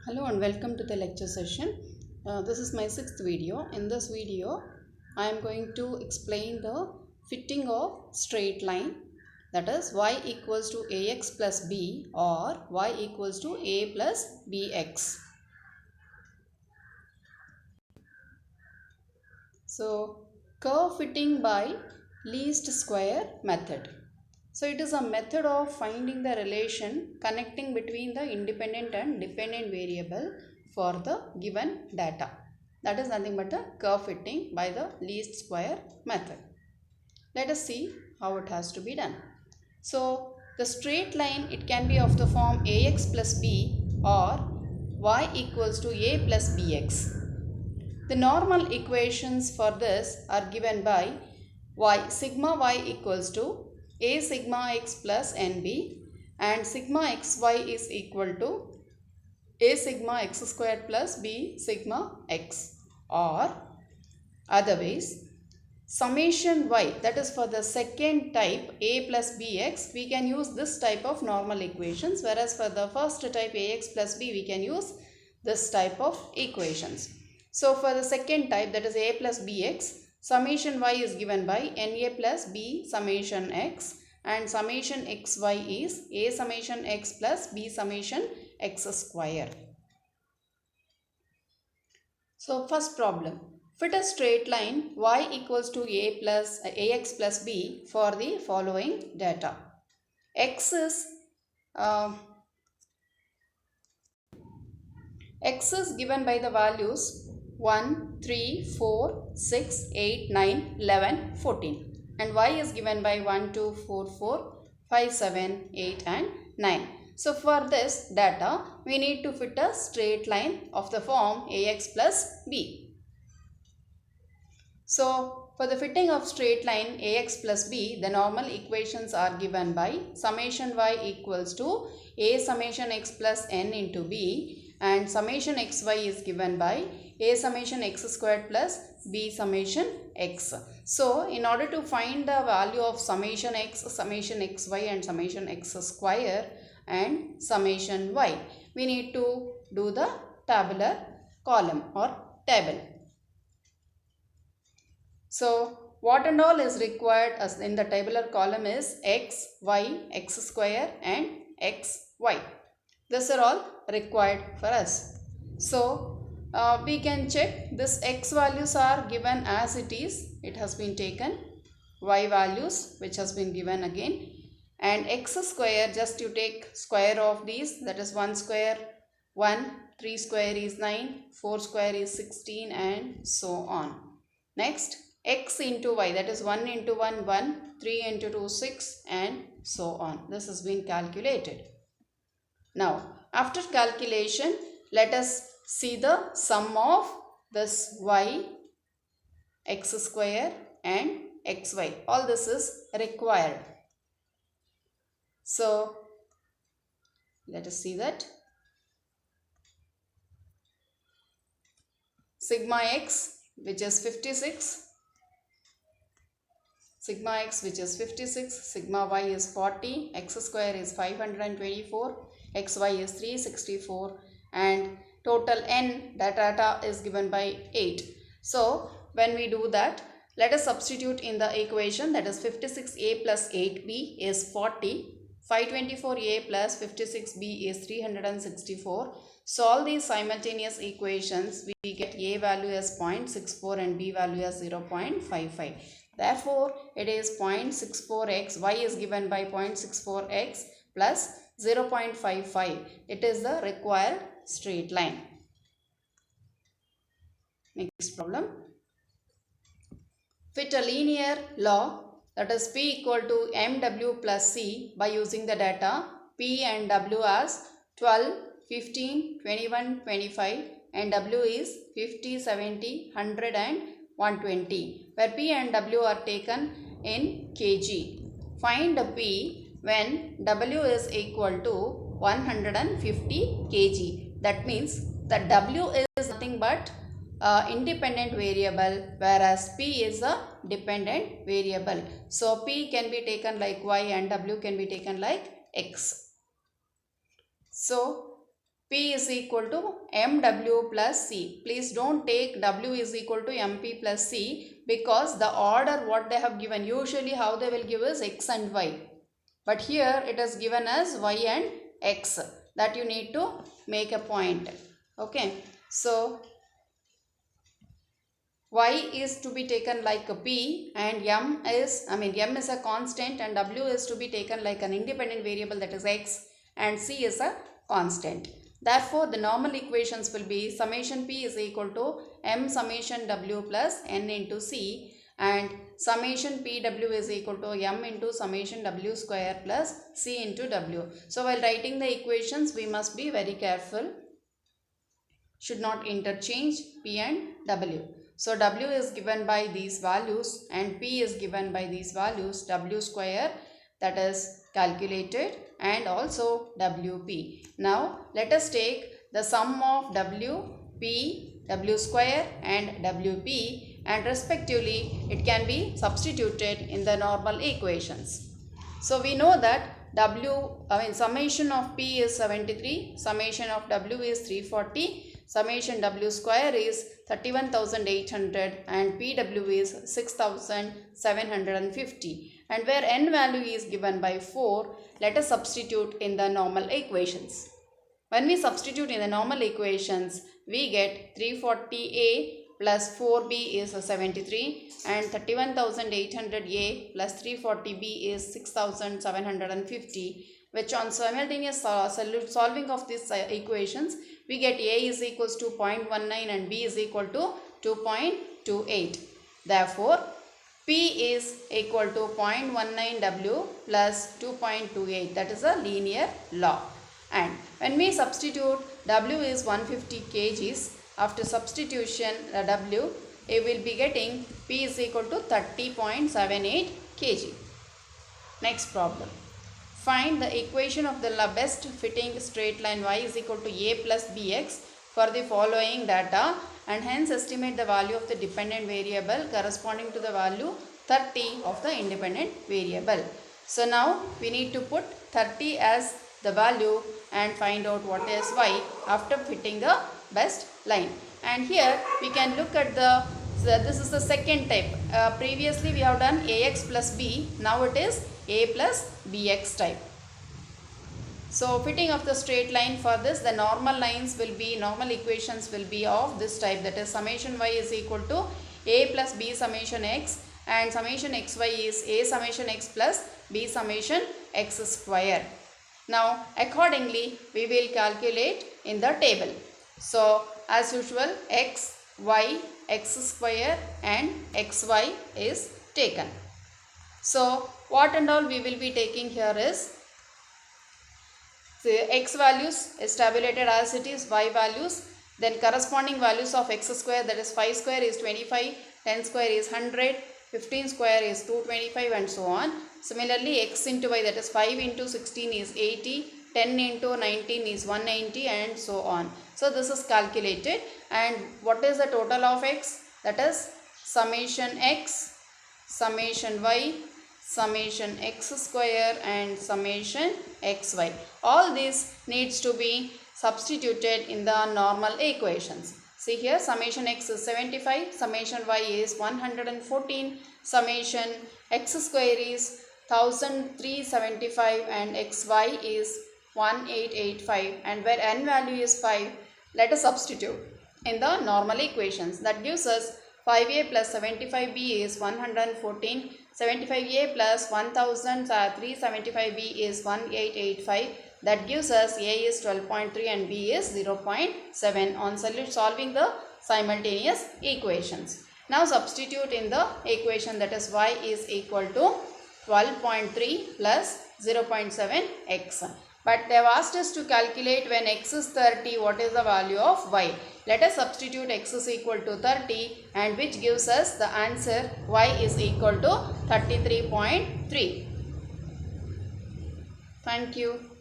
Hello and welcome to the lecture session. This is my sixth video. In this video, I am going to explain the fitting of straight line, that is y equals to ax plus b or y equals to a plus bx. So, curve fitting by least square method. So, it is a method of finding the relation connecting between the independent and dependent variable for the given data. That is nothing but a curve fitting by the least square method. Let us see how it has to be done. So, the straight line, it can be of the form ax plus b or y equals to a plus bx. The normal equations for this are given by sigma y equals to a sigma x plus nb and sigma xy is equal to a sigma x square plus b sigma x, or otherwise summation y, that is for the second type a plus bx, we can use this type of normal equations, whereas for the first type ax plus b we can use this type of equations. So for the second type, that is a plus bx, summation y is given by na plus b summation x and summation xy is a summation x plus b summation x square. So first problem, fit a straight line y equals to ax plus b for the following data. X is given by the values 1, 3, 4, 6, 8, 9, 11, 14 and y is given by 1, 2, 4, 4, 5, 7, 8 and 9. So for this data, we need to fit a straight line of the form ax plus b. So for the fitting of straight line ax plus b, the normal equations are given by summation y equals to a summation x plus n into b and summation xy is given by a summation x squared plus b summation x. So in order to find the value of summation x, summation xy and summation x square and summation y, we need to do the tabular column or table. So what and all is required as in the tabular column is x, y, x square and x, y. These are all required for us. So we can check this x values are given as it is. It has been taken. Y values which has been given again. And x square, just you take square of these, that is 1 square 1, 3 square is 9, 4 square is 16 and so on. Next x into y, that is 1 into 1 1, 3 into 2 6 and so on. This has been calculated. Now after calculation, let us see the sum of this y, x square and xy. All this is required. So let us see that. Sigma x, which is 56, sigma x which is 56, sigma y is 40, x square is 524, xy is 364 and total n data is given by 8. So when we do that, let us substitute in the equation, that is 56a plus 8b is 40, 524a plus 56b is 364. Solve these simultaneous equations, we get a value as 0.64 and b value as 0.55. Therefore, it is 0.64x, y is given by 0.64x plus 0.55. It is the required straight line. Next problem. Fit a linear log, that is p equal to mw plus c by using the data p and w as 12, 15, 21, 25 and w is 50, 70, 100 and 120, where p and w are taken in kg. Find p when w is equal to 150 kg. That means the w is nothing but independent variable, whereas p is a dependent variable. So p can be taken like y and w can be taken like x. So P is equal to MW plus C. Please don't take W is equal to MP plus C, because the order what they have given, usually how they will give is X and Y. But here it is given as Y and X. That you need to make a point. Okay. So Y is to be taken like a P, and M is a constant, and W is to be taken like an independent variable, that is X, and C is a constant. Therefore, the normal equations will be summation P is equal to M summation W plus N into C, and summation PW is equal to M into summation W square plus C into W. So, while writing the equations, we must be very careful. Should not interchange P and W. So, W is given by these values and P is given by these values, W square, that is calculated, and also WP. Now, let us take the sum of WP, W square and WP, and respectively it can be substituted in the normal equations. So, we know that summation of P is 73, summation of W is 340, summation W square is 31,800 and PW is 6,750. And where N value is given by 4, let us substitute in the normal equations. When we substitute in the normal equations, we get 340A plus 4B is 73 and 31,800A plus 340B is 6,750, which on simultaneous solving of these equations, we get A is equals to 0.19 and B is equal to 2.28. Therefore, P is equal to 0.19 W plus 2.28. That is a linear law. And when we substitute W is 150 kgs, after substitution W, it will be getting P is equal to 30.78 kg. Next problem. Find the equation of the best fitting straight line y is equal to a plus bx for the following data, and hence estimate the value of the dependent variable corresponding to the value 30 of the independent variable. So now we need to put 30 as the value and find out what is y after fitting the best line. And here we can look at this is the second type. Previously we have done ax plus b, now it is a plus bx type. So fitting of the straight line, for this the normal equations will be of this type, that is summation y is equal to a plus b summation x, and summation xy is a summation x plus b summation x square. Now accordingly we will calculate in the table. So as usual, x, y, x square and xy is taken. So what and all we will be taking here is the x values is tabulated as it is, y values, then corresponding values of x square, that is 5 square is 25, 10 square is 100, 15 square is 225 and so on. Similarly, x into y, that is 5 into 16 is 80, 10 into 19 is 190 and so on. So this is calculated, and what is the total of x? That is summation x, summation y, summation x square and summation xy. All this needs to be substituted in the normal equations. See here, summation x is 75, summation y is 114, summation x square is 1375 and xy is 1885, and where n value is 5, let us substitute in the normal equations. That gives us 5a plus 75b is 114, 75a plus 1375b is 1885. That gives us a is 12.3 and b is 0.7 on solving the simultaneous equations. Now substitute in the equation, that is y is equal to 12.3 plus 0.7 x. But they have asked us to calculate when x is 30, what is the value of y. Let us substitute x is equal to 30, and which gives us the answer y is equal to 33.3. Thank you.